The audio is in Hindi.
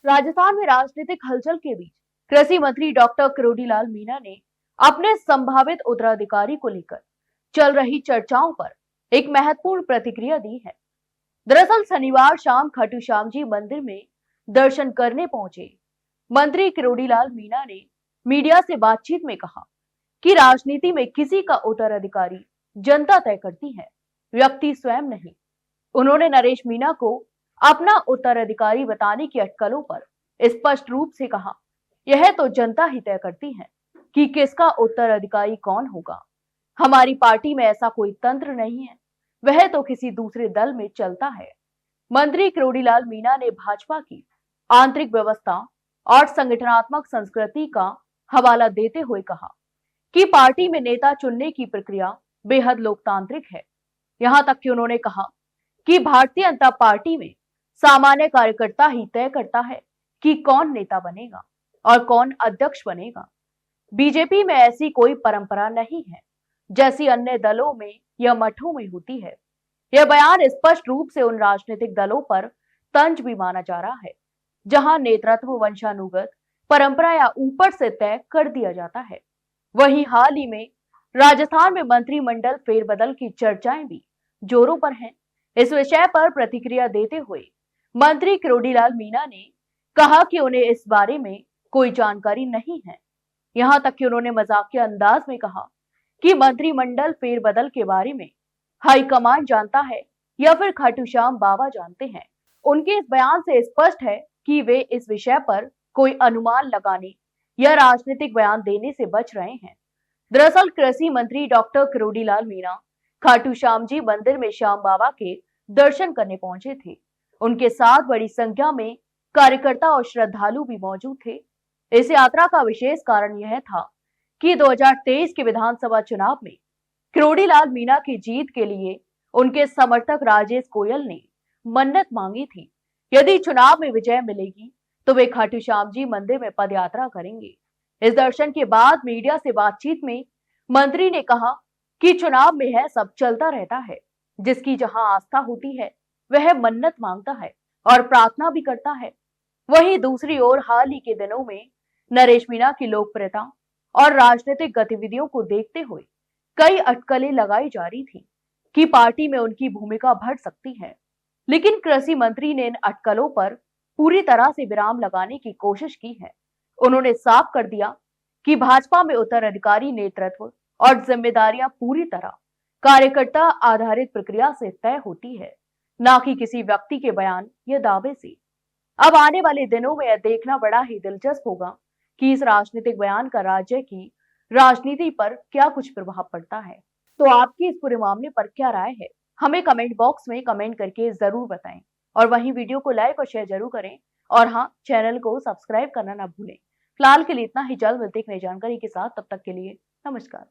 राजस्थान में राजनीतिक हलचल के बीच कृषि मंत्री डॉक्टर किरोड़ीलाल मीणा ने अपने संभावित उत्तराधिकारी को लेकर चल रही चर्चाओं पर एक महत्वपूर्ण प्रतिक्रिया दी है। दरअसल शनिवार शाम खाटू श्याम जी मंदिर में दर्शन करने पहुंचे मंत्री किरोड़ीलाल मीणा ने मीडिया से बातचीत में कहा कि राजनीति में किसी का उत्तराधिकारी जनता तय करती है, व्यक्ति स्वयं नहीं। उन्होंने नरेश मीणा को अपना उत्तराधिकारी बताने की अटकलों पर स्पष्ट रूप से कहा, यह तो जनता ही तय करती है कि किसका उत्तराधिकारी कौन होगा। हमारी पार्टी में ऐसा कोई तंत्र नहीं है, वह तो किसी दूसरे दल में चलता है। मंत्री किरोड़ीलाल मीणा ने भाजपा की आंतरिक व्यवस्था और संगठनात्मक संस्कृति का हवाला देते हुए कहा कि पार्टी में नेता चुनने की प्रक्रिया बेहद लोकतांत्रिक है। यहां तक कि उन्होंने कहा कि भारतीय जनता पार्टी में सामान्य कार्यकर्ता ही तय करता है कि कौन नेता बनेगा और कौन अध्यक्ष बनेगा। बीजेपी में ऐसी कोई परंपरा नहीं है जैसी अन्य दलों में या मठों में होती है। यह बयान स्पष्ट रूप से उन राजनीतिक दलों पर तंज भी माना जा रहा है जहां नेतृत्व वंशानुगत परंपरा या ऊपर से तय कर दिया जाता है। वहीं हाल ही में राजस्थान में मंत्रिमंडल फेरबदल की चर्चाएं भी जोरों पर हैं। इस विषय पर प्रतिक्रिया देते हुए मंत्री किरोड़ीलाल मीणा ने कहा कि उन्हें इस बारे में कोई जानकारी नहीं है। यहां तक कि उन्होंने मजाकिया अंदाज में कहा कि मंत्रिमंडल फेरबदल के बारे में हाईकमान जानता है या फिर खाटू श्याम बाबा जानते हैं। उनके इस बयान से स्पष्ट है कि वे इस विषय पर कोई अनुमान लगाने या राजनीतिक बयान देने से बच रहे हैं। दरअसल कृषि मंत्री डॉक्टर किरोड़ीलाल मीणा खाटू श्याम जी मंदिर में श्याम बाबा के दर्शन करने पहुंचे थे। उनके साथ बड़ी संख्या में कार्यकर्ता और श्रद्धालु भी मौजूद थे। इस यात्रा का विशेष कारण यह था कि 2023 के विधानसभा चुनाव में किरोड़ीलाल मीणा की जीत के लिए उनके समर्थक राजेश गोयल ने मन्नत मांगी थी। यदि चुनाव में विजय मिलेगी तो वे खाटू श्याम जी मंदिर में पदयात्रा करेंगे। इस दर्शन के बाद मीडिया से बातचीत में मंत्री ने कहा कि चुनाव में है सब चलता रहता है, जिसकी जहां आस्था होती है वह मन्नत मांगता है और प्रार्थना भी करता है। वहीं दूसरी ओर हाल ही के दिनों में नरेश मीणा की लोकप्रियता और राजनीतिक गतिविधियों को देखते हुए कई अटकलें लगाई जा रही थी कि पार्टी में उनकी भूमिका बढ़ सकती है। लेकिन कृषि मंत्री ने इन अटकलों पर पूरी तरह से विराम लगाने की कोशिश की है। उन्होंने साफ कर दिया कि भाजपा में उत्तराधिकारी नेतृत्व और जिम्मेदारियां पूरी तरह कार्यकर्ता आधारित प्रक्रिया से तय होती है, ना कि किसी व्यक्ति के बयान या दावे से। अब आने वाले दिनों में यह देखना बड़ा ही दिलचस्प होगा कि इस राजनीतिक बयान का राज्य की राजनीति पर क्या कुछ प्रभाव पड़ता है। तो आपकी इस पूरे मामले पर क्या राय है, हमें कमेंट बॉक्स में कमेंट करके जरूर बताएं। और वहीं वीडियो को लाइक और शेयर जरूर करें और हाँ, चैनल को सब्सक्राइब करना ना भूलें। फिलहाल के लिए इतना ही, जल्द मिलते एक नई जानकारी के साथ। तब तक के लिए नमस्कार।